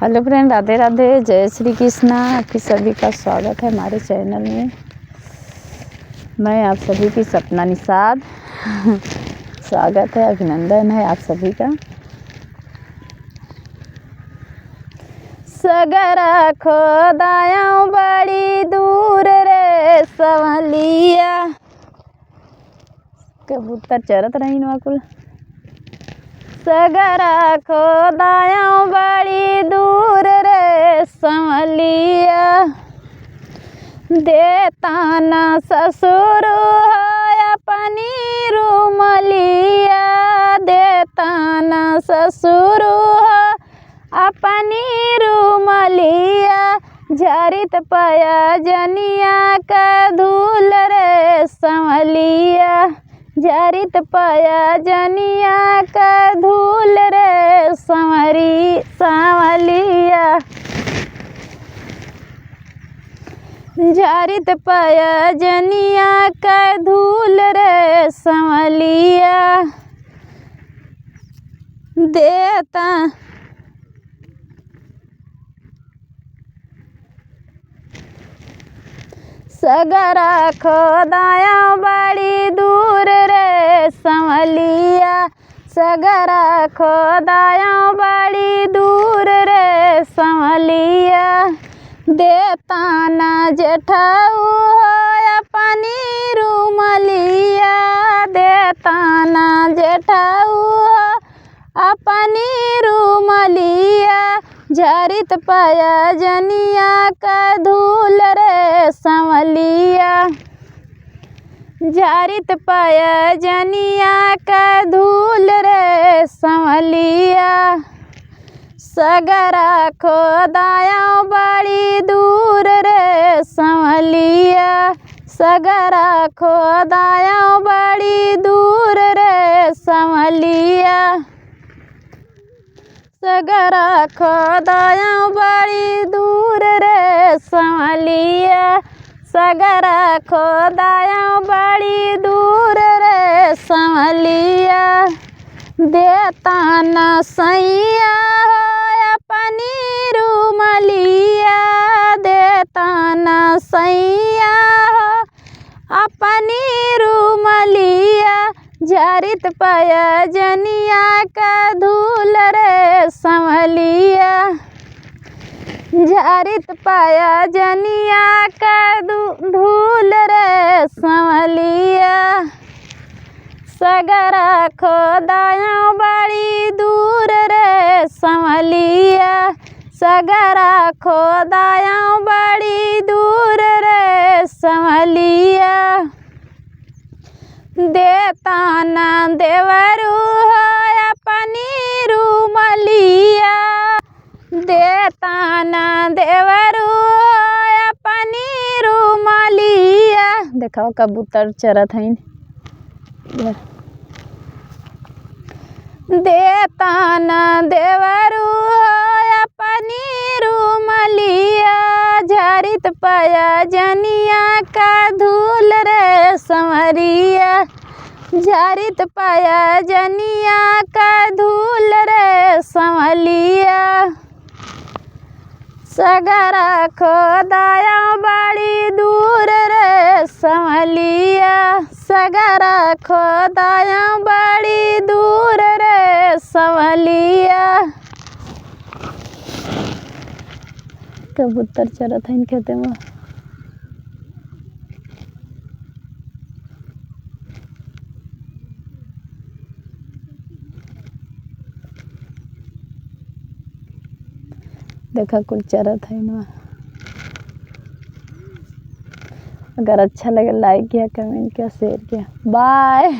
Hello friend, Radhe Radhe, जय श्री कृष्णा। आपकी सभी का स्वागत है हमारे चैनल में। मैं आप सभी की सपना निषाद स्वागत है, अभिनंदन है आप सभी का। सगरा खोदाया बड़ी दूर रे सवलिया, कबूतर चरत रही नकुल। सगरा खोदाया बड़ी दूर रे संवलिया, देता न ससुर अपनी रूमलिया, देता न ससुर अपनी रूमलिया, झरित पया जनिया का धूल रे संवलिया, झरित पया जनिया का धूल रे संवलिया, झरित पया जनिया का धूल रे संवलिया, देता सगरा खोदाया बड़ी दूर रे संवलिया, सगरा खोदाया बड़ी दूर रे संवलिया, देता न जेठाऊ अपनी रूमलिया, देता न जेठाऊ अपनी रूमलिया, झरित पया जनिया का धूल रे संवलिया, झरित पया जनिया का धूल रे संवलिया, सगरा खोदाया बड़ी दूर रे संवलिया, सगरा खोदाया बड़ी दूर रे संवलिया, सगरा खोदाया बड़ी दूर रे संवलिया, सगरा खोदाया बड़ी दूर रे संवलिया, देता न सैया अपनी रूमलिया, देता न सैया अपनी रूमलिया, झरित पया जनिया का धूल रे संवलिया, झरित पया जनिया का धूल रे संवलिया, सगरा खोदाया बड़ी दूर रे संवलिया, सगरा खोदाया बड़ी दूर रे संवलिया, देता न देवरू अपनी रूमलिया, देता न देवरू अपनी रूमलिया। देखो कबूतर चरत है, देता न देवरू अपनी रूमलिया, झरित पया जनिया का धूल रे संवरिया, झरित पया जनिया का धूल रे संवलिया, सगरा खोदाया बड़ी दूर रे संवलिया, सगरा खोदाया बड़ी दूर रे संवलिया। कबूतर चरत है खेते में। देखा कुल चरत है ना। अगर अच्छा लगे लाइक किया, कमेंट किया, शेयर किया। बाय।